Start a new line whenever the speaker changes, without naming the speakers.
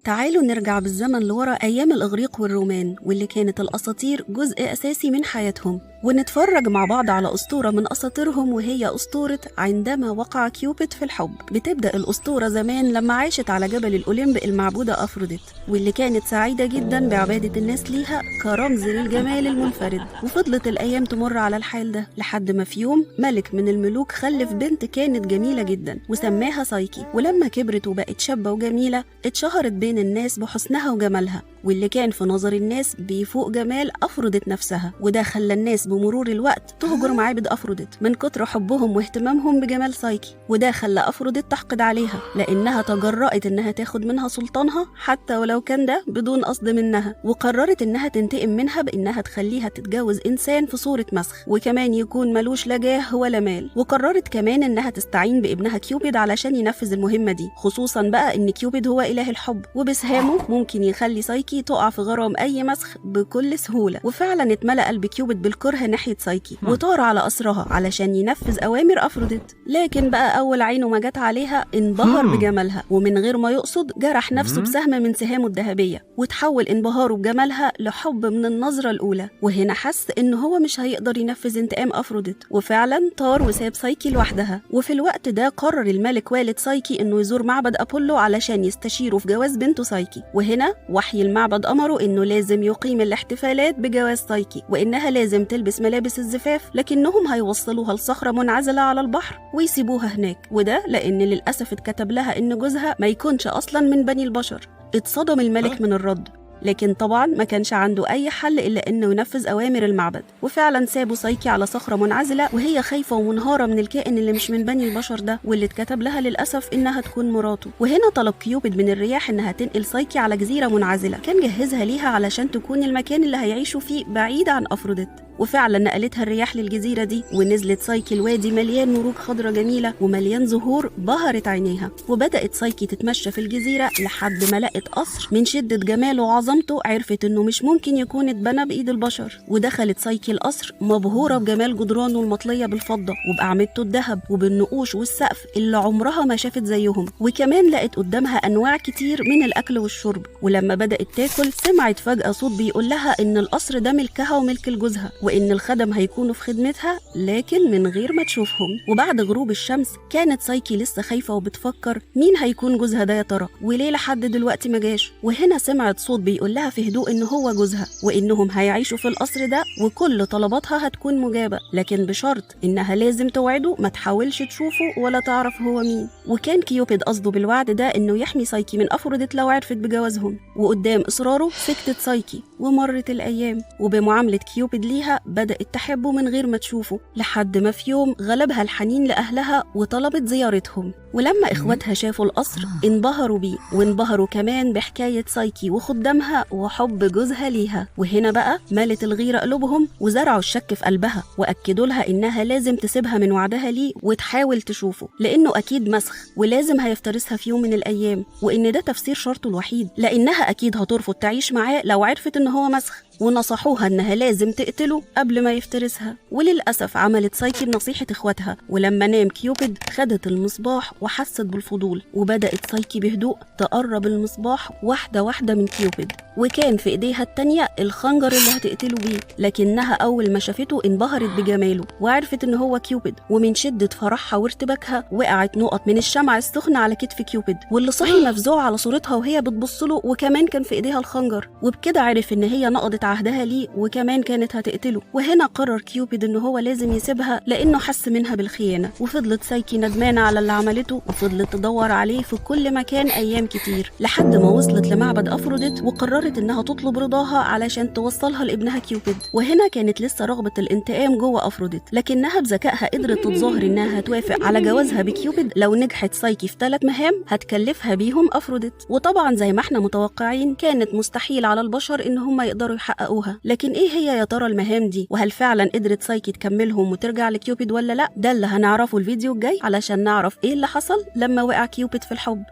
تعالوا نرجع بالزمن لورا أيام الإغريق والرومان واللي كانت الأساطير جزء أساسي من حياتهم، ونتفرج مع بعض على أسطورة من أساطيرهم وهي أسطورة عندما وقع كيوبيد في الحب. بتبدأ الأسطورة زمان لما عاشت على جبل الأوليمب المعبودة أفروديت، واللي كانت سعيدة جدا بعبادة الناس ليها كرمز للجمال المنفرد. وفضلت الأيام تمر على الحال ده لحد ما في يوم ملك من الملوك خلف بنت كانت جميلة جدا وسماها سايكي، ولما كبرت وبقت شابة وجميلة اتشهرت بين الناس بحسنها وجمالها، واللي كان في نظر الناس بيفوق جمال أفروديت نفسها. وده خلى الناس بمرور الوقت تهجر معابد أفروديت من كتر حبهم واهتمامهم بجمال سايكي، وده خلى أفروديت تحقد عليها لأنها تجرأت إنها تاخد منها سلطانها حتى ولو كان ده بدون قصد منها، وقررت إنها تنتقم منها بإنها تخليها تتجوز إنسان في صورة مسخ وكمان يكون ملوش لا جاه ولا مال. وقررت كمان إنها تستعين بابنها كيوبيد علشان ينفذ المهمة دي، خصوصا بقى إن كيوبيد هو إله الحب وبسهامه ممكن يخلي سايكي تقع في غرام أي مسخ بكل سهولة. وفعلا اتملأ قلب كيوبيد بالكره ناحية سايكي وطار على أسرها علشان ينفذ أوامر أفروديت. لكن بقى أول عينه ما جت عليها انبهر بجمالها، ومن غير ما يقصد جرح نفسه بسهم من سهامه الذهبية، وتحول انبهاره بجمالها لحب من النظرة الأولى. وهنا حس إن هو مش هيقدر ينفذ انتقام أفروديت، وفعلا طار وساب سايكي لوحدها. وفي الوقت ده قرر الملك والد سايكي إنه يزور معبد أبولو علشان يستشيره في جواز بنته سايكي. وهنا وحي المعبد أمره إنه لازم يقيم الاحتفالات بجواز سايكي، وإنها لازم تلبس ملابس الزفاف، لكنهم هيوصلوها لصخرة منعزلة على البحر ويسيبوها هناك، وده لأن للأسف اتكتب لها إن جوزها ما يكونش أصلا من بني البشر. اتصدم الملك من الرد، لكن طبعا ما كانش عنده أي حل إلا إنه ينفذ أوامر المعبد. وفعلا سابوا سايكي على صخرة منعزلة وهي خايفة ومنهارة من الكائن اللي مش من بني البشر ده، واللي اتكتب لها للأسف إنها تكون مراته. وهنا طلب كيوبيد من الرياح إنها تنقل سايكي على جزيرة منعزلة كان جهزها ليها علشان تكون المكان اللي هيعيشوا فيه بعيد عن أفروديت. وفعلا نقلتها الرياح للجزيرة دي، ونزلت سايكي الوادي مليان نروج خضرة جميلة ومليان زهور بهرت عينيها. وبدأت سايكي تتمشى في الجزيرة لحد ما لقت قصر من شدة جماله وعظمته عرفت انه مش ممكن يكون اتبنى بإيد البشر. ودخلت سايكي القصر مبهورة بجمال جدرانه المطلية بالفضة وبأعمدته الذهب وبالنقوش والسقف اللي عمرها ما شافت زيهم. وكمان لقت قدامها أنواع كتير من الأكل والشرب. ولما بدأت تاكل سمعت فجأة صوت بيقول لها إن القصر ده ملكها وملك لجوزها، وإن الخدم هيكونوا في خدمتها لكن من غير ما تشوفهم. وبعد غروب الشمس كانت سايكي لسه خايفة وبتفكر مين هيكون جوزها ده يا ترى، وليه لحد دلوقتي ما جاش. وهنا سمعت صوت بيقول لها في هدوء إن هو جوزها، وإنهم هيعيشوا في القصر ده وكل طلباتها هتكون مجابة، لكن بشرط إنها لازم توعده ما تحاولش تشوفه ولا تعرف هو مين. وكان كيوبيد قصده بالوعد ده إنه يحمي سايكي من أفروديت لو عرفت بجوازهم. وقدام إصراره سكتت سايكي ومرت الأيام، وبمعاملة كيوبيد ليها بدأت تحبه من غير ما تشوفه، لحد ما في يوم غلبها الحنين لأهلها وطلبت زيارتهم. ولما إخواتها شافوا القصر انبهروا بيه، وانبهروا كمان بحكاية سايكي وخدامها وحب جوزها ليها. وهنا بقى مالت الغيرة قلوبهم وزرعوا الشك في قلبها، وأكدوا لها إنها لازم تسيبها من وعدها ليه وتحاول تشوفه، لأنه أكيد مسخ ولازم هيفترسها في يوم من الأيام، وإن ده تفسير شرطه الوحيد، لأنها أكيد هترفض تعيش معاه لو عرفت إن هو مسخ. ونصحوها إنها لازم تقتله قبل ما يفترسها. وللأسف عملت سايكي بنصيحة إخواتها، ولما نام كيوبيد خدت المصباح وحست بالفضول، وبدأت سايكي بهدوء تقرب المصباح واحدة واحدة من كيوبيد، وكان في إيديها التانية الخنجر اللي هتقتله بيه. لكنها أول ما شافته انبهرت بجماله وعرفت إن هو كيوبيد، ومن شدة فرحها وارتباكها وقعت نقط من الشمع السخنة على كتف كيوبيد، واللي صحي مفزوع على صورتها وهي بتبصله وكمان كان في إيديها الخنجر. وبكده عرف إن هي نقضت عهدها ليه وكمان كانت هتقتله. وهنا قرر كيوبيد إن هو لازم يسيبها لأنه حس منها بالخيانة. وفضلت سايكي ندمانة على اللي عملته، وفضلت تدور عليه في كل مكان أيام كتير لحد ما وصلت لمعبد أفروديت، وقررت إنها تطلب رضاها علشان توصلها لابنها كيوبيد. وهنا كانت لسه رغبة الانتقام جوه أفروديت، لكنها بذكائها قدرت تتظاهر إنها هتوافق على جوازها بكيوبيد لو نجحت سايكي في 3 مهام هتكلفها بيهم أفروديت. وطبعا زي ما احنا متوقعين كانت مستحيل على البشر إن هم يقدروا يحققوها. لكن إيه هي يا ترى المهام دي، وهل فعلا قدرت سايكي تكملهم وترجع لكيوبيد ولا لأ؟ ده اللي هنعرفه الفيديو الجاي علشان نعرف إيه اللي حصل لما وقع كيوبيد في الحب.